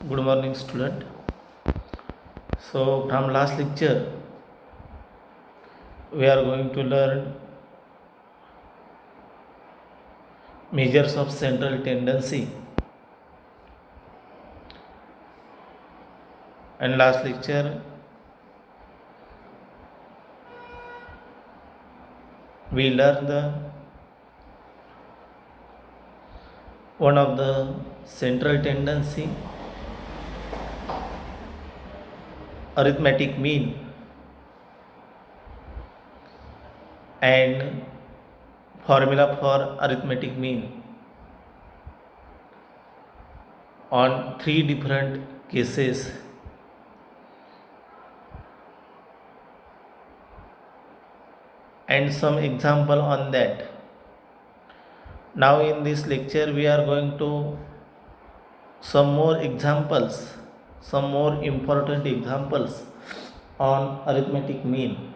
Good morning, student. So, from last lecture, we are going to learn measures of central tendency. And last lecture, we learned one of the central tendency, arithmetic mean, and formula for arithmetic mean on three different cases. And some example on that. Now in this lecture we are going to some more examples, some more important examples on arithmetic mean.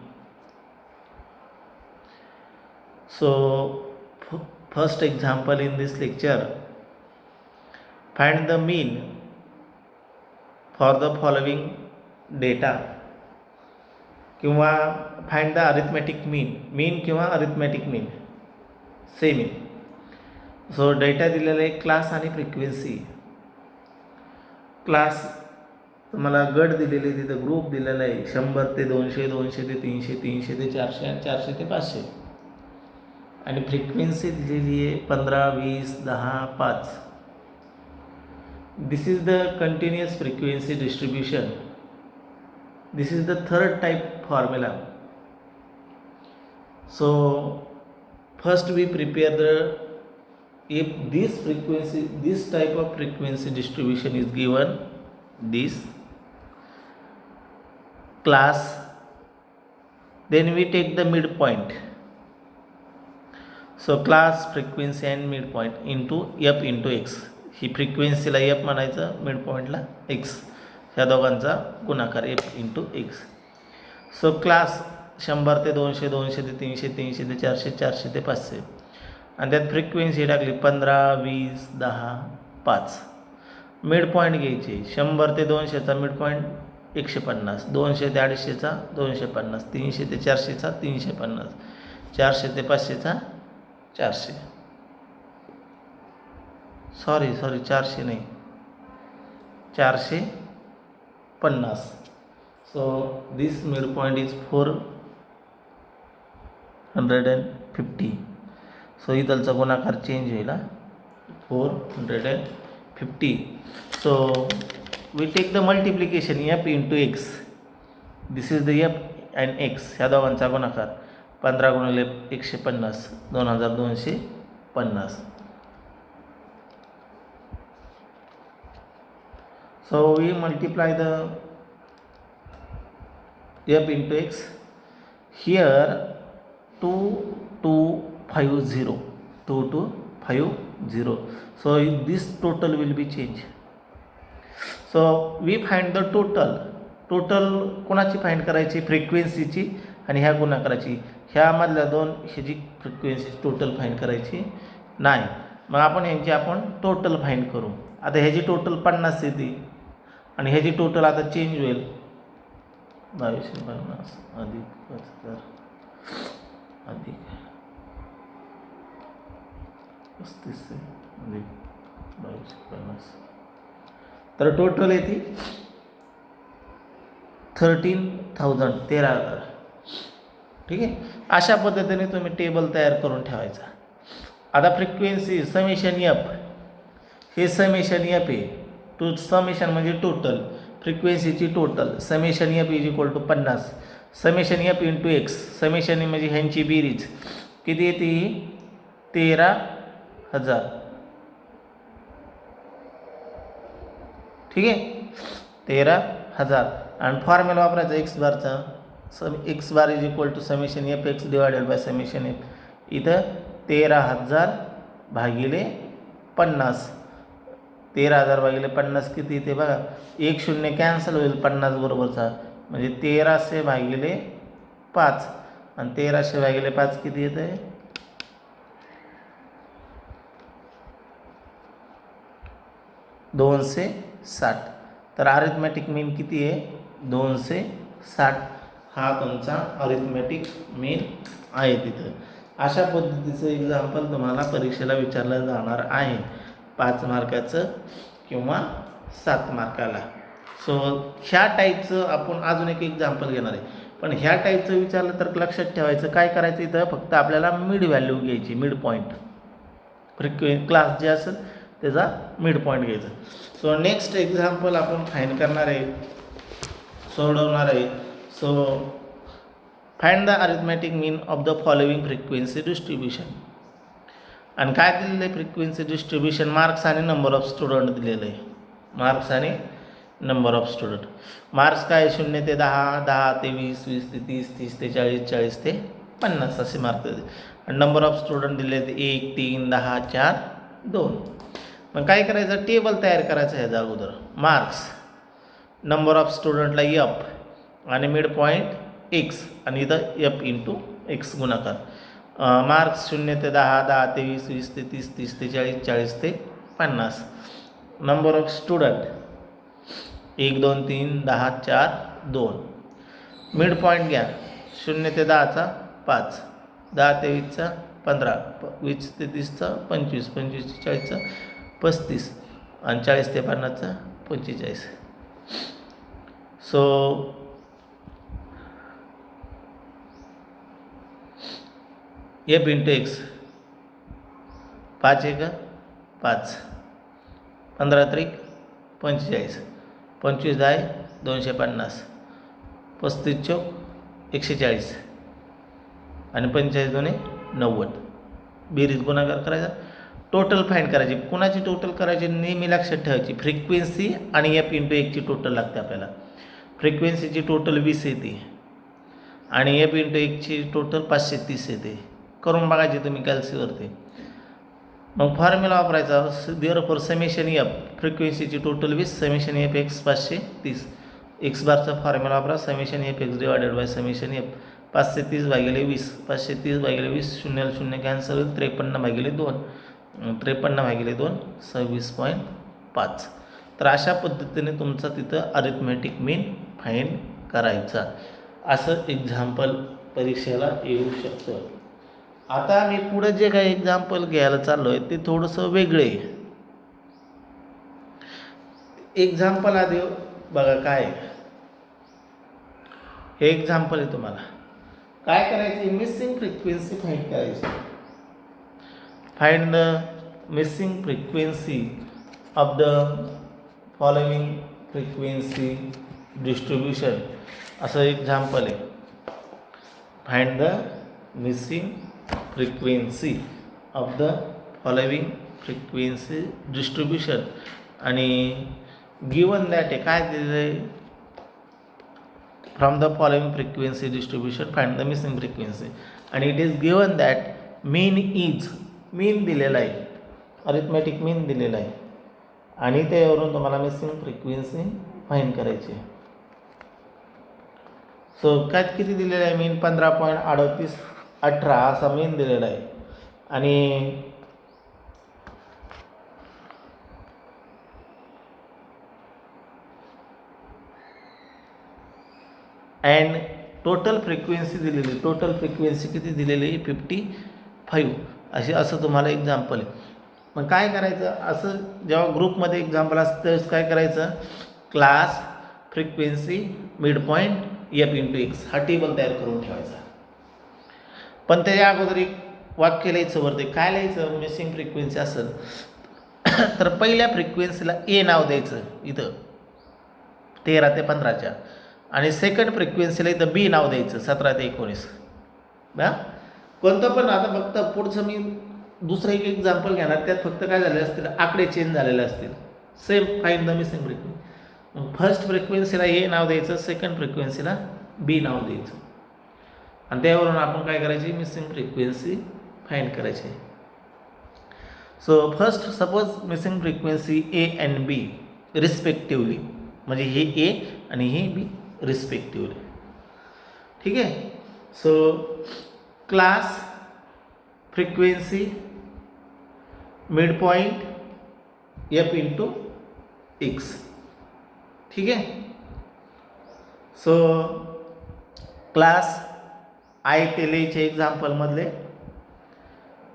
So first example in this lecture, find the mean for the following data किंवा find the arithmetic मीन किंवा arithmetic मीन same आहे. So data दिलेला आहे class आणि frequency. Class तुम्हाला गट दिलेले, तिथं ग्रुप दिलेला आहे 100 ते 200, 200 ते 300, 300 ते 400 आणि 400 ते 500. आणि फ्रिक्वेन्सी दिलेली आहे 15, 20, 10, 5. दिस is the continuous frequency distribution. This is the third type formula. So first we prepare the, if this frequency, this type of frequency distribution is given, this class, then we take the midpoint. So class, frequency and midpoint into f into x. He फ्रिक्वेन्सीला f म्हणायचं, मिडपॉईंटला x. ह्या दोघांचा गुणाकार f into x. So class 100 ते 200, 200 ते 300, 300 ते 400, 400 ते 500. आणि त्यात फ्रिक्वेन्सी टाकली 15, 20, 10, 5. मिड पॉईंट घ्यायचे 100 ते 200चा मिड पॉईंट 150, 200 ते 250चा 250, 300 ते 400चा 350, 400 ते 500चा 400. सॉरी 400 नाही, 450. So this midpoint is 450. So इथलचा गुणाकार चेंज होईल 450. So we take the multiplication f into x. This is the f and x. ह्या दोघांचा गुणाकार 15 गुणिले 150, 2250. So we multiply the f into x. Here 2250, 2250. So this total will be changed. So we find the total कोणाची find करायची, फ्रिक्वेन्सीची आणि ह्या गुणाकाराची. ह्यामधल्या दोन ह्याची फ्रिक्वेन्सी टोटल फाइंड करायची नाही. मग आपण टोटल फाइंड करू. आता ह्याची टोटल 50 येते आणि ह्याची टोटल आता चेंज होईल 2250 अधिक 5000 अधिक 35 अधिक 2250. तर टोटल येते 13,000. ठीक आहे. अशा पद्धतीने तुम्ही टेबल तयार करून ठेवायचा. आता फ्रिक्वेन्सी समेशन एफ, हे समेशन एफ आहे. टू समेशन म्हणजे टोटल, फ्रिक्वेन्सीची total summation F is equal to 50. Summation F into X, summation म्हणजे ह्यांची बेरीज किती येते, 13,000. ठीक आहे, 13,000. आणि फॉर्म्युला वापरायचा एक्स बारचा. X bar is equal to summation F X divided by summation F. इथं 13,000 भागिले 50. 13,000 भागिले 50 किती येते बघा, 1 शून्य कॅन्सल होईल 50 बरोबरचा, म्हणजे 1300 भागिले 5. आणि 1300 भागिले 5 किती येते, 260. तर अरिथमॅटिक मीन किती आहे 260 हा तुमचा अरिथमॅटिक मीन आहे तिथं. अशा पद्धतीचं एक्झाम्पल तुम्हाला परीक्षेला विचारलं जाणार आहे 5 मार्काचं किंवा 7 मार्काला. सो ह्या टाईपचं आपण अजून एक एक्झाम्पल घेणार आहे. पण ह्या टाईपचं विचारलं तर लक्षात ठेवायचं काय करायचं इथं फक्त आपल्याला मिड व्हॅल्यू घ्यायची, मिड पॉईंट क्लास जे असेल त्याचा मिड पॉईंट घ्यायचा. सो नेक्स्ट एक्झाम्पल आपण फाईंड करणार आहे, सोडवणार आहे. So find the arithmetic mean of the following frequency distribution. आणि काय दिलेलं आहे फ्रिक्वेन्सी डिस्ट्रीब्युशन, मार्क्स आणि नंबर ऑफ स्टुडंट दिलेलं आहे. मार्क्स आणि नंबर ऑफ स्टुडंट. मार्क्स काय 0 ते 10, 10 ते 20, 20 ते 30, 30 ते 40, 40 ते 50 असे मार्क दिले. आणि नंबर ऑफ स्टुडंट दिले ते 1, 3, 10, 4, 2. मग काय करायचं टेबल तयार करायचं ह्याच्या अगोदर. मार्क्स, नंबर ऑफ स्टुडंटला F आणि मिड पॉईंट X आणि इथं F इंटू X गुणाकार. मार्क्स 0 ते 10, 10 ते 20, 20 ते 30, 30 ते 40, 40 ते 50. Number of student 1, 2, 3, 10, 4, 2. Mid point घ्या 0 ते 10चा 5, 10 ते 20चा 15, 20 ते 30चा 25, 25 ते 40चा 35 आणि 40 ते 50चा 45. सो F इंटू X 5 1 5, 15 त्रिक 45, 25 10 250, 35 चौक 140 आणि 45 दोन्ही 90. बेरीज गुणाकार करायचा, टोटल फाइंड करायची. कुणाची टोटल करायची नेहमी लक्षात ठेवायची, फ्रिक्वेन्सी आणि F इंटू X ची टोटल लागते आपल्याला. फ्रिक्वेन्सीची टोटल 20 येते आणि F इंटू X ची टोटल 530 येते. करून बघायची तुम्ही कॅल्सीवरती. मग फॉर्म्युला वापरायचा देअरफॉर समेशन F, फ्रिक्वेन्सीची total 20, summation F X 530. X बारचा फॉर्म्युला वापरा, summation F X divided by summation F 530 भागिले 20, 530 भागिले 20, 0 0 कॅन्सल होईल, 53 भागिले 2, 53 भागिले 2 26.5. तर अशा पद्धतीने तुमचा तिथं अरिथमॅटिक मीन फाइंड करायचा. असं एक्झाम्पल परीक्षेला येऊ शकतं. आता मी पुढे जे काही एक्झाम्पल घ्यायला चाललो आहे ते थोडंसं वेगळे. एक्झाम्पल आधी बघा काय हे एक्झाम्पल आहे. तुम्हाला काय करायचे, मिसिंग फ्रिक्वेन्सी फाइंड करायची. Find the missing frequency of the following frequency distribution असं एक्झाम्पल आहे. Find the missing frequency of the following frequency distribution आणि गिवन दॅट आहे काय दिलेलं आहे, from the following frequency distribution find the missing frequency आणि it is given that mean is, mean दिलेला आहे, अरिथमॅटिक मीन दिलेला आहे आणि त्यावरून तुम्हाला मिसिंग फ्रिक्वेन्सी फाइंड करायची. सो काय किती दिलेलं आहे मीन 15.3818 असा मीन दिलेला आहे आणि अँड टोटल फ्रिक्वेन्सी दिलेली, टोटल फ्रिक्वेन्सी किती दिलेली आहे 55 अशी. असं तुम्हाला एक्झाम्पल आहे. मग काय करायचं, असं जेव्हा ग्रुपमध्ये एक्झाम्पल असतं त्यावेळेस काय करायचं, class frequency mid point F into X हा टेबल तयार करून ठेवायचा. पण त्याच्या अगोदर एक वाक्य लिहायचं वरती. काय लिहायचं, मिसिंग फ्रिक्वेन्सी असेल तर पहिल्या फ्रिक्वेन्सीला A नाव द्यायचं इथं 13 ते 15च्या आणि सेकंड फ्रिक्वेन्सीला इथं B नाव द्यायचं 17 ते 19. कोणतं पण. आता फक्त पुढचं मी दुसरं एक एक्झाम्पल घेणार, त्यात फक्त काय झालेलं असतील, आकडे चेंज झालेले असतील. Same find the missing frequency. मग फर्स्ट फ्रिक्वेन्सीला A नाव द्यायचं, सेकंड फ्रिक्वेन्सीला B नाव द्यायचं आणि त्यावरून आपण काय करायची, मिसिंग फ्रिक्वेन्सी फाइंड करायची. So first suppose missing frequency A and B respectively, म्हणजे हे A आणि हे B रिस्पेक्टिवली. ठीक आहे. So class frequency mid point F into X. ठीक आहे. सो क्लास आहे ते लिहायचे एक्झाम्पलमधले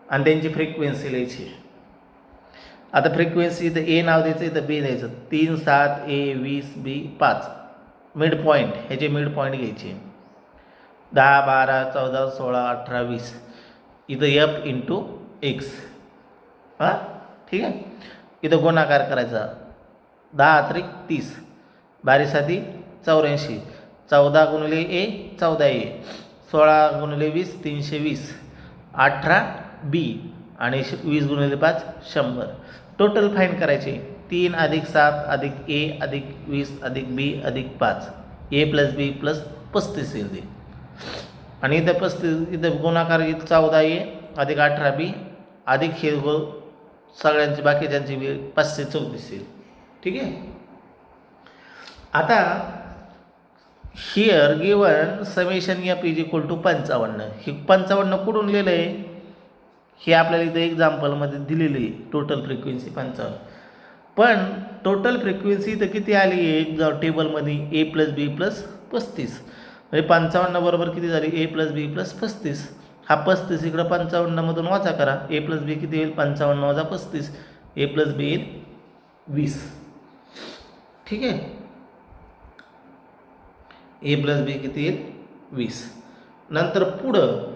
आणि त्यांची फ्रिक्वेन्सी लिहायची. आता फ्रिक्वेन्सी इथं ए नाव द्यायचं, इथं बी द्यायचं. 3, 7 ए 20 बी 5 मिड पॉईंट, ह्याचे मिड पॉईंट घ्यायचे. 10, 12, 14, 16, 18, 20 इथं एफ इंटू एक्स. हां ठीक आहे. इथं गुणाकार करायचा. 10 त्रिक 30, 12 साती 84, 14 गुणिले ए 14 ए, 16 गुणिले 20 320, 18 बी आणि 20 गुणिले 5 100. टोटल फाईंड करायचे. 3 अधिक 7 अधिक ए अधिक 20 अधिक बी अधिक 5 ए प्लस बी प्लस 35 येईल ते. आणि इथं 35 इथं गुणाकार 14 ए अधिक 18 बी अधिक हे सगळ्यांची बाकीच्यांची बी 534 येईल. ठीक आहे. आता here given summation F is equal to 55. हे 55 कुठून लिहिलं आहे हे आपल्याला इथं एक्झाम्पलमध्ये दिलेली आहे. Total frequency 55. पण टोटल फ्रिक्वेन्सी इथं किती आली आहे टेबलमध्ये ए प्लस बी प्लस 35. म्हणजे 55 बरोबर किती झाली ए प्लस बी प्लस 35. हा 35 इकडं 55मधून वजा करा. ए प्लस बी किती येईल 55 वजा 35, ए प्लस बी येईल 20. ठीक आहे. ए प्लस बी किती येईल 20. नंतर पुढं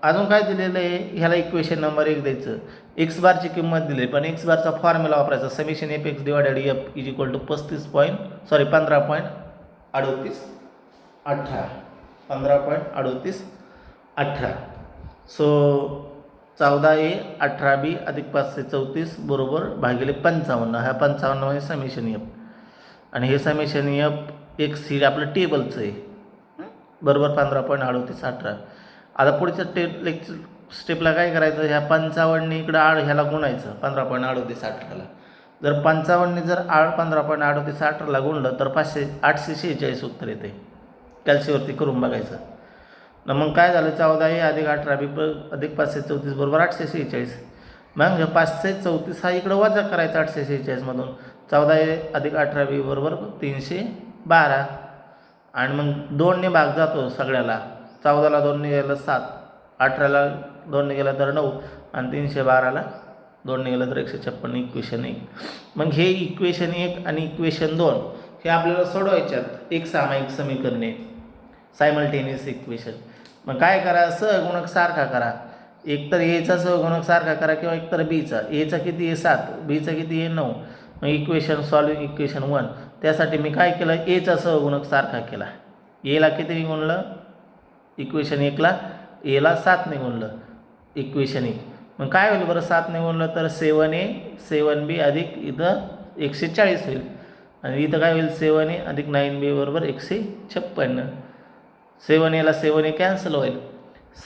अजून काय दिलेलं आहे ह्याला इक्वेशन नंबर 1 द्यायचं. एक्स बारची किंमत दिली पण एक्स बारचा फॉर्म्युला वापरायचा. Summation F X divided F is equal to 15.38 18 15.38 so 14 A 18 B अधिक 534 बरोबर भागिले 55. हा 55 म्हणजे समेशन एफ आणि हे समेशन एफ एक्स ही आपलं टेबलचं आहे बरोबर 15.38 आता पुढच्या स्टेपला काय करायचं ह्या 55 इकडं ह्याला गुणायचं 15.38 जर 55 जर 15.38 गुणलं तर 846 उत्तर येते. कॅल्सीवरती करून बघायचं ना. मग काय झालं 14 ए अधिक 18 बी अधिक 534 बरोबर 846. मग 534 हा इकडं वजा करायचा 846मधून. 14 ए अधिक 18 बी बरोबर 312 आणि मग 2ने भाग जातो सगळ्याला. 14ला 2ने गेलं 7, 18ला 2ने गेलं तर 9 आणि 312ला 2ने गेलं तर 156. इक्वेशन 1. मग हे इक्वेशन 1 आणि इक्वेशन 2 हे आपल्याला सोडवायच्यात एक सामायिक समीकरणे सायमल्टेनियस इक्वेशन. मग काय करा सहगुणक सारखा करा. एकतर एचा सहगुणक सारखा करा किंवा एकतर बीचा. एचा किती आहे 7, बीचा किती आहे 9. मग इक्वेशन सॉल्विंग इक्वेशन 1 त्यासाठी मी काय केलं एचा सहगुणक सारखा केला. एला किती गुणलं इक्वेशन 1ला एला 7ने गुणलं इक्वेशन 1. मग काय होईल बरं 7ने गुणलं तर 7a 7b अधिक इथं 140 होईल आणि इथं काय होईल 7a अधिक 9b बरोबर 156. 7aला 7a कॅन्सल होईल.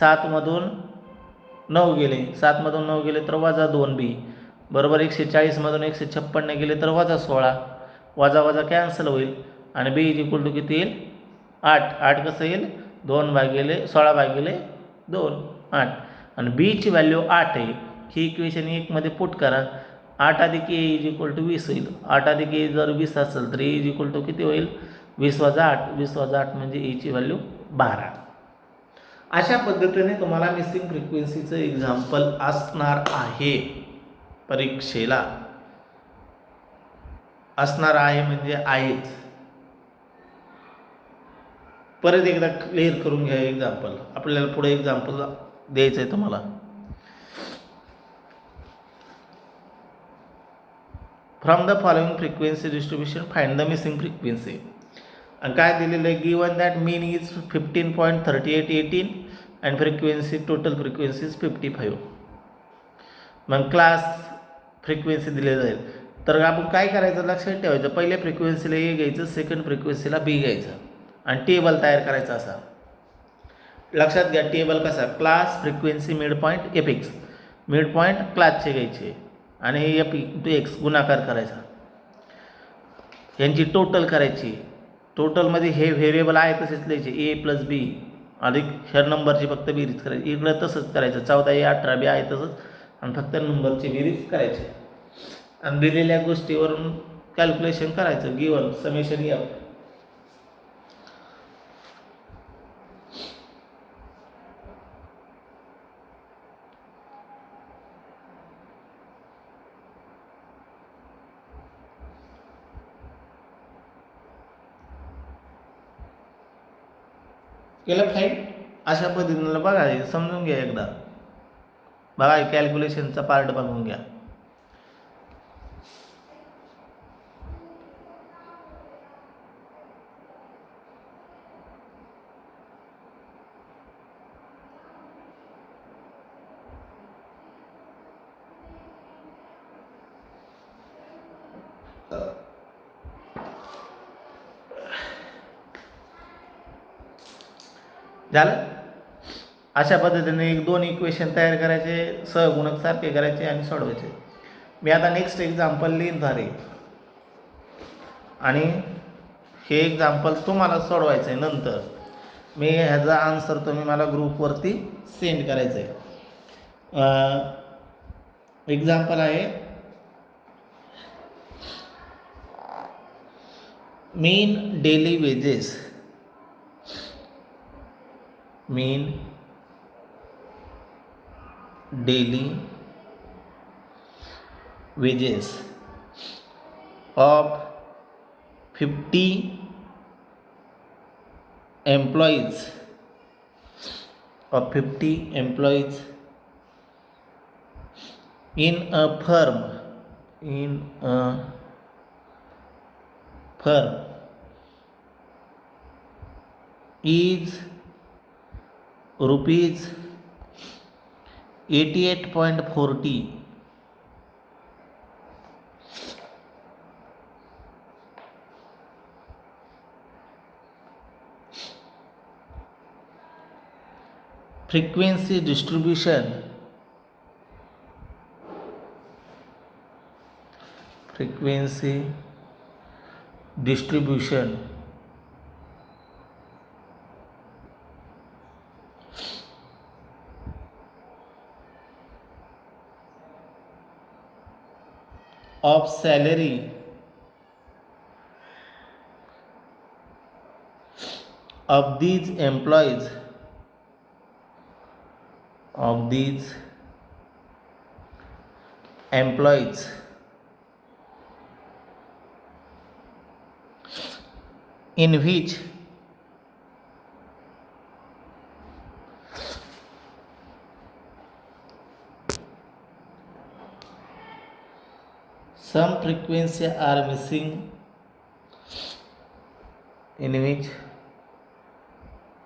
7मधून 9 गेले 7मधून 9 गेले तर वजा 2b बरोबर 140मधून 156 गेले तर वजा 16. वजा वजा कॅन्सल होईल आणि बी इज इक्वल टू किती येईल 8. 8 कसं येईल 2 भागिले 16 भागिले 2 8 आणि बीची व्हॅल्यू 8 आहे. ही इक्वेशन 1मध्ये पुट करा. 8 अधिक ए इज इक्वल टू 20 होईल. 8 अधिक ए जर 20 असेल तर ए इज इक्वल टू किती होईल 20 वजा 8. 20 वजा 8 म्हणजे एची व्हॅल्यू 12. अशा पद्धतीने तुम्हाला मिसिंग फ्रिक्वेन्सीचं एक्झाम्पल असणार आहे परीक्षेला. असणार आहे म्हणजे आहेच. परत एकदा क्लिअर करून घ्या एक्झाम्पल. आपल्याला पुढे एक्झाम्पल द्यायचं आहे तुम्हाला. From the following frequency distribution find the missing frequency. आणि काय दिलेलं आहे given that mean is 15.3818 and frequency total frequency is 55. मग क्लास फ्रिक्वेन्सी दिले जाईल तर आपण काय करायचं लक्षात ठेवायचं. पहिल्या फ्रिक्वेन्सीला ए घ्यायचं, सेकंड फ्रिक्वेन्सीला बी घ्यायचं आणि टेबल तयार करायचा. असा लक्षात घ्या टेबल कसा class frequency mid point F x. Mid point क्लासचे घ्यायचे आणि एफ इंटू एक्स गुणाकार करायचा. यांची टोटल करायची. टोटलमध्ये हे व्हेरिएबल आहे तसेच लिहायचे ए प्लस बी अधिक ह्या नंबरची फक्त बेरीज करायची. इकडं तसंच करायचं 14 ए 18 बी आहे तसंच आणि फक्त नंबरची बेरीज करायची. आणि दिलेल्या गोष्टीवरून कॅल्क्युलेशन करायचं. Given summation F. केलं फाईन. अशा पद्धतीनं बघा, समजून घ्या एकदा. बघा कॅल्क्युलेशनचा पार्ट बघून घ्या. झालं. अशा पद्धतीने 1-2 इक्वेशन तयार करायचे, सहगुणक सारखे करायचे आणि सोडवायचे. मी आता नेक्स्ट एक्झाम्पल लिहिणार आहे आणि हे एक्झाम्पल तुम्हाला सोडवायचं आहे. नंतर मी ह्याचा आन्सर तुम्ही मला ग्रुपवरती सेंड करायचं आहे. एक्झाम्पल आहे, mean daily wages. Mean daily wages of 50 employees in a firm is rupees 88.40. Frequency distribution of salary of these employees in which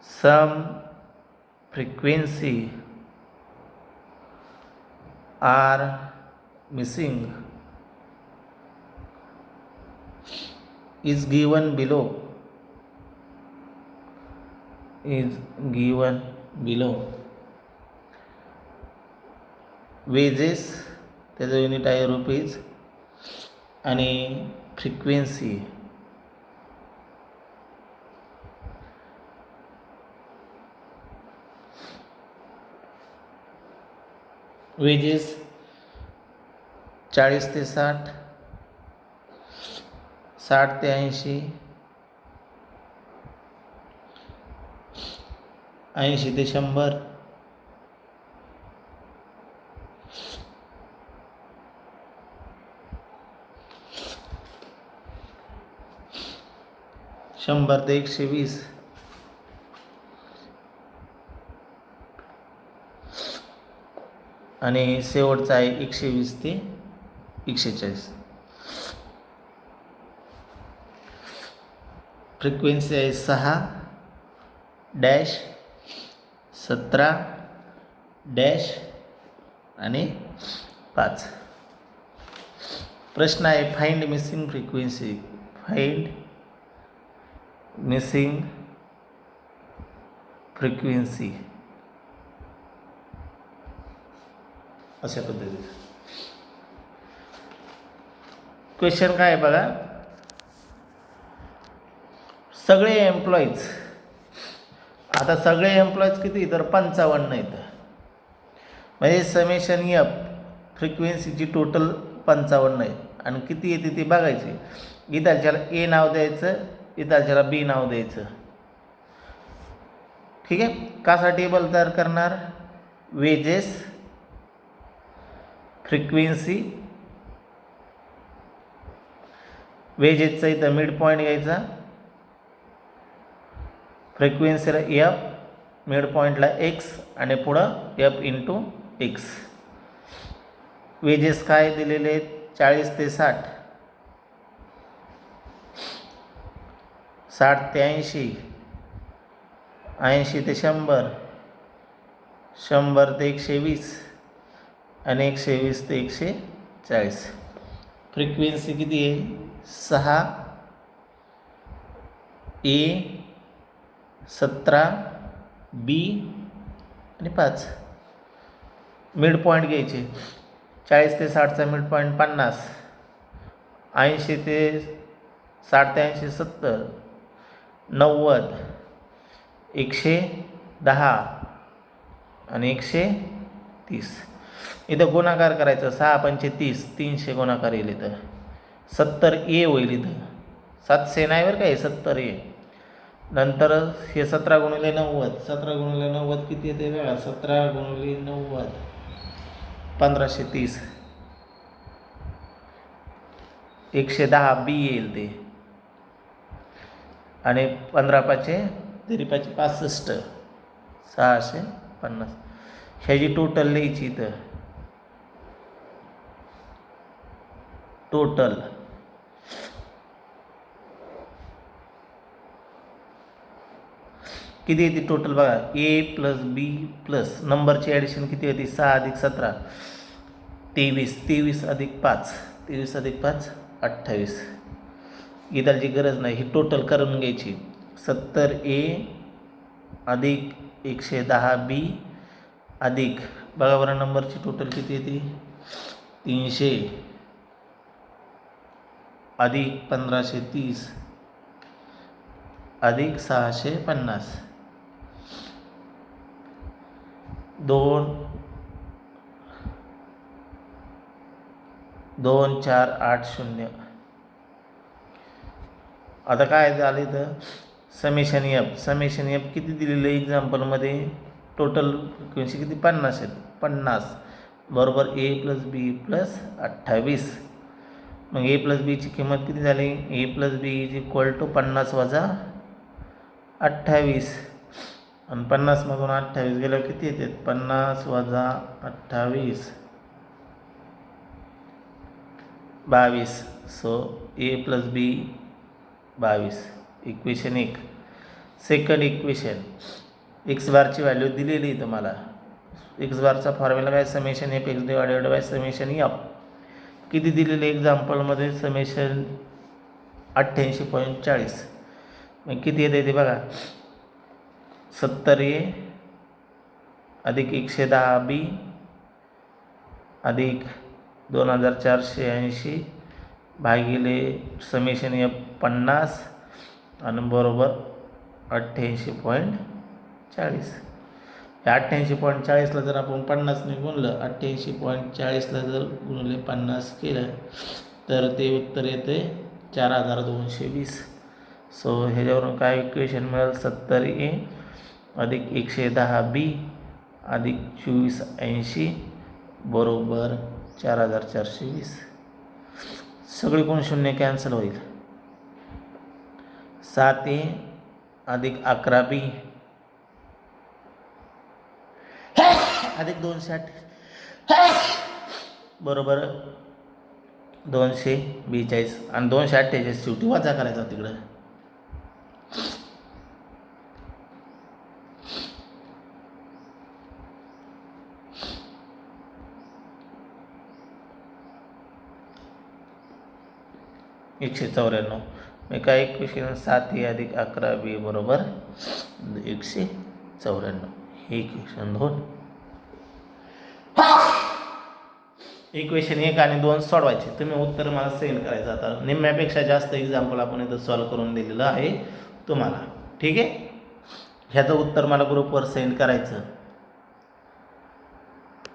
some frequency are missing, is given below. Wages त्याचं unit आहे rupees आणि frequency wedges 40 ते 60, 60 ते 80, 80 ते 100, 100 ते 120, आणि शेवटचा आहे 120 ते 140. फ्रिक्वेन्सी आहे 6 डॅश 17 डॅश आणि 5. प्रश्न आहे फाइंड मिसिंग फ्रिक्वेन्सी. अशा पद्धतीचं क्वेश्चन काय आहे बघा. सगळे एम्प्लॉईज, आता सगळे एम्प्लॉईज किती तर 55 आहेत. म्हणजे समेशन एफ फ्रिक्वेन्सीची टोटल 55 आहे आणि किती येते ते बघायचे. इथालच्याला ए नाव द्यायचं, इथालच्याला बी नाव द्यायचं. ठीक आहे. कसा टेबल तयार करणार? वेजेस, फ्रिक्वेन्सी, वेजेसचा इथं मिड पॉईंट घ्यायचा, फ्रिक्वेन्सीला एफ, मिड पॉईंटला एक्स आणि पुढं एफ इंटू एक्स. वेजेस काय दिलेले आहेत? 40 ते 60, 60 ते 80, 80 ते 100, 100 ते 120 आणि 120 ते 140. फ्रिक्वेन्सी किती आहे? 6, ए, 17, बी आणि 5. मिड पॉईंट घ्यायचे. 40 ते 60चा मिड पॉईंट 50, 80 ते 60 ते 80 70, 90, 110 आणि 130. इथं गुणाकार करायचं. 6 पंचे 30, 300 गुणाकार येईल. इथं 70 ए होईल. इथं 700 नाही बरं काय, 70 ए. नंतर हे 17 गुणिले 90, 17 गुणिले 90 किती येते बघा? 17 गुणिले 90 1530. 110 बी येईल ते. आणि 15 पाचे 65, 650. ह्याची टोटल लिहायची इथं. टोटल किती येते? टोटल बघा. ए प्लस बी प्लस नंबरची ॲडिशन किती होती? 6 अधिक 17 23, 23 अधिक 5, 23 अधिक 5 28. इथलची गरज नाही, ही टोटल करून घ्यायची. 70 ए अधिक 110 बी अधिक, बघा बरं नंबरची टोटल किती येते? 300 अधिक 1530 अधिक 650. 2 2 4 8 0. आता काय झालं इथं? Summation F. समेशन एफ किती दिलेलं आहे एक्झाम्पलमध्ये? टोटल फ्रिक्वेन्सी किती? 50 आहेत. 50 बरोबर ए प्लस बी प्लस 28. मग ए प्लस बीची किंमत किती झाली? A plus B is equal to 50 वजा 28. आणि 50मधून 28 गेल्यावर किती येतात? 50 वजा 28 22. सो ए प्लस बी 22. इक्वेशन 1. सेकंड इक्वेशन, एक्स बारची व्हॅल्यू दिलेली आहे तुम्हाला. एक्स बारचा फॉर्म्युला काय? Summation F X divided by summation F. किती दिलेले एक्झाम्पलमध्ये? समेशन 88.40. मग किती येते ते बघा. 70 ए अधिक 110 बी अधिक 2480 भागिले समेशन एफ 50 आणि बरोबर 88.40. 88.40ला जर आपण 50ने गुणलं, 88.40ला जर गुणले 50 केलं तर ते उत्तर येते 4220. सो ह्याच्यावरून काय इक्वेशन मिळेल? 70 ए अधिक 110 बी अधिक 2480 बरोबर 4420. सगळी कोण शून्य कॅन्सल होईल. 7 ए अधिक 11 बी अधिक 280 बरोबर 242. आणि 248 शेवटी वाचा करायचा तिकडं. एकशे 94. मी काय इक्वेशन? 7 ए अधिक 11 बी बरोबर 194. हे इक्वेशन 2. इक्वेशन 1 आणि 2 सोडवायचे. तुम्ही उत्तर मला सेंड करायचं. आता निम्म्यापेक्षा जास्त एक्झाम्पल आपण इथं सॉल्व करून दिलेलं आहे तुम्हाला. ठीक आहे. ह्याचं उत्तर मला ग्रुपवर सेंड करायचं.